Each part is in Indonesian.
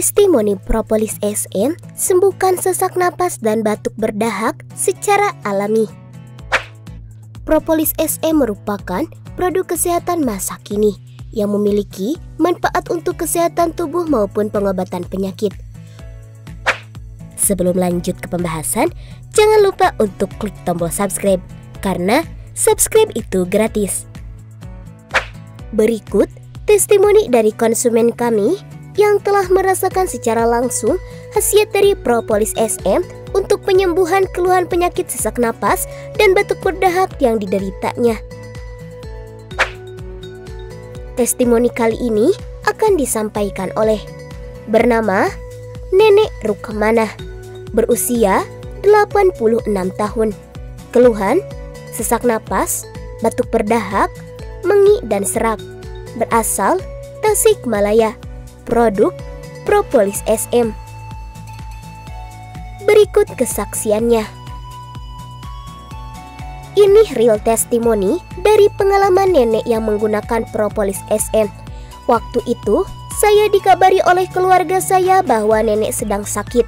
Testimoni Propolis SM sembuhkan sesak napas dan batuk berdahak secara alami. Propolis SM merupakan produk kesehatan masa kini yang memiliki manfaat untuk kesehatan tubuh maupun pengobatan penyakit. Sebelum lanjut ke pembahasan, jangan lupa untuk klik tombol subscribe karena subscribe itu gratis. Berikut testimoni dari konsumen kami yang telah merasakan secara langsung khasiat dari Propolis SM untuk penyembuhan keluhan penyakit sesak napas dan batuk berdahak yang dideritanya. Testimoni kali ini akan disampaikan oleh bernama Nenek Rukmanah, berusia 86 tahun. Keluhan, sesak napas, batuk berdahak, mengi dan serak. Berasal Tasikmalaya. Produk Propolis SM. Berikut kesaksiannya. Ini real testimoni dari pengalaman nenek yang menggunakan Propolis SM. Waktu itu, saya dikabari oleh keluarga saya bahwa nenek sedang sakit.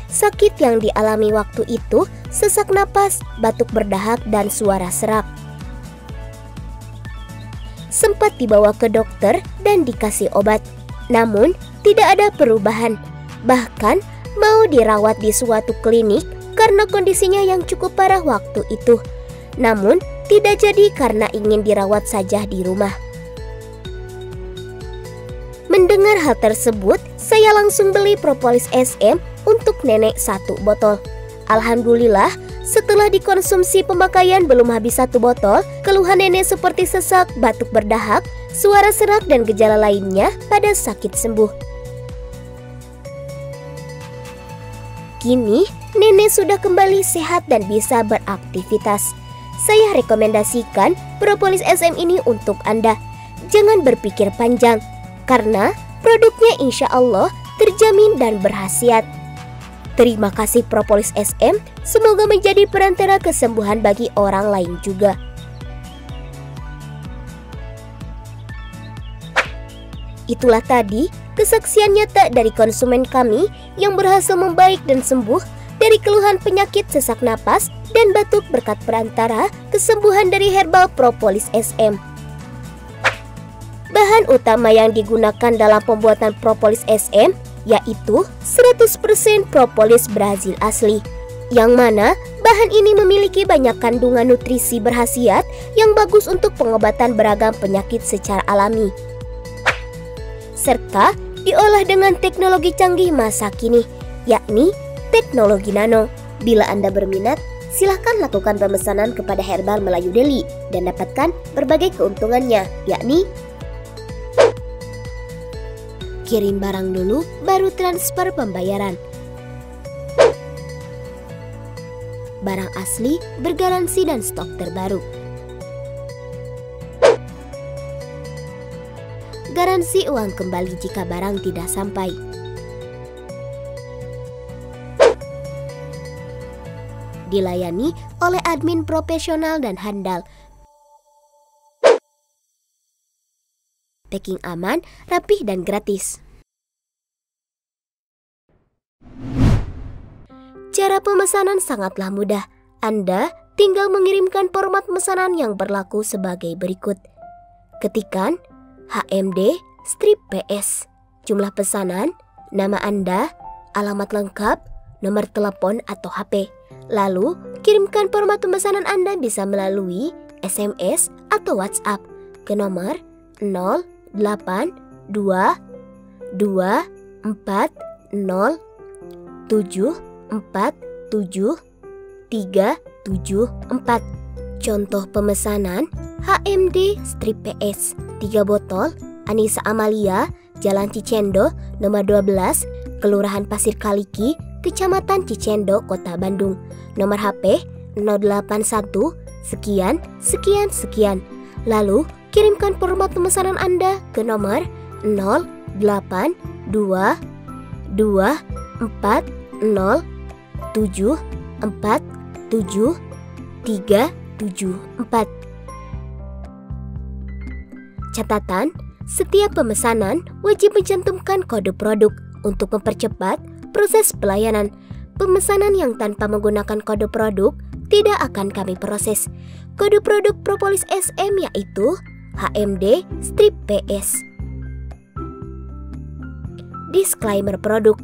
Sakit yang dialami waktu itu sesak napas, batuk berdahak, dan suara serak. Sempat dibawa ke dokter dan dikasih obat. Namun, tidak ada perubahan. Bahkan, mau dirawat di suatu klinik karena kondisinya yang cukup parah waktu itu. Namun, tidak jadi karena ingin dirawat saja di rumah. Mendengar hal tersebut, saya langsung beli Propolis SM untuk nenek 1 botol. Alhamdulillah, setelah dikonsumsi pemakaian belum habis 1 botol, keluhan nenek seperti sesak, batuk berdahak, suara serak, dan gejala lainnya pada sakit sembuh. Kini, nenek sudah kembali sehat dan bisa beraktivitas. Saya rekomendasikan Propolis SM ini untuk Anda. Jangan berpikir panjang, karena produknya insya Allah terjamin dan berkhasiat. Terima kasih Propolis SM, semoga menjadi perantara kesembuhan bagi orang lain juga. Itulah tadi kesaksian nyata dari konsumen kami yang berhasil membaik dan sembuh dari keluhan penyakit sesak napas dan batuk berkat perantara kesembuhan dari herbal Propolis SM. Bahan utama yang digunakan dalam pembuatan Propolis SM yaitu 100% propolis Brazil asli, yang mana bahan ini memiliki banyak kandungan nutrisi berkhasiat yang bagus untuk pengobatan beragam penyakit secara alami, serta diolah dengan teknologi canggih masa kini, yakni teknologi nano. Bila Anda berminat, silahkan lakukan pemesanan kepada Herbal Melayu Deli dan dapatkan berbagai keuntungannya, yakni kirim barang dulu, baru transfer pembayaran. Barang asli, bergaransi dan stok terbaru. Garansi uang kembali jika barang tidak sampai. Dilayani oleh admin profesional dan handal. Packing aman, rapih, dan gratis. Cara pemesanan sangatlah mudah. Anda tinggal mengirimkan format pemesanan yang berlaku sebagai berikut. Ketikkan HMD strip PS, jumlah pesanan, nama Anda, alamat lengkap, nomor telepon atau HP. Lalu, kirimkan format pemesanan Anda bisa melalui SMS atau WhatsApp ke nomor 082240747374. Contoh pemesanan HMD strip PS 3 botol Anissa Amalia, Jalan Cicendo, nomor 12, Kelurahan Pasir Kaliki, Kecamatan Cicendo, Kota Bandung. Nomor HP 081 sekian sekian sekian. Lalu kirimkan format pemesanan Anda ke nomor 082240747374. Catatan, setiap pemesanan wajib mencantumkan kode produk Untuk mempercepat proses pelayanan, pemesanan yang tanpa menggunakan kode produk tidak akan kami proses. Kode produk Propolis SM yaitu HMD strip PS. Disclaimer produk.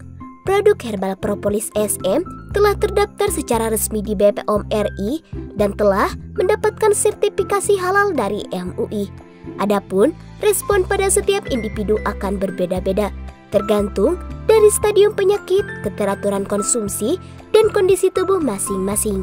Produk herbal Propolis SM telah terdaftar secara resmi di BPOM RI dan telah mendapatkan sertifikasi halal dari MUI. Adapun respon pada setiap individu akan berbeda-beda, tergantung dari stadium penyakit, keteraturan konsumsi, dan kondisi tubuh masing-masing.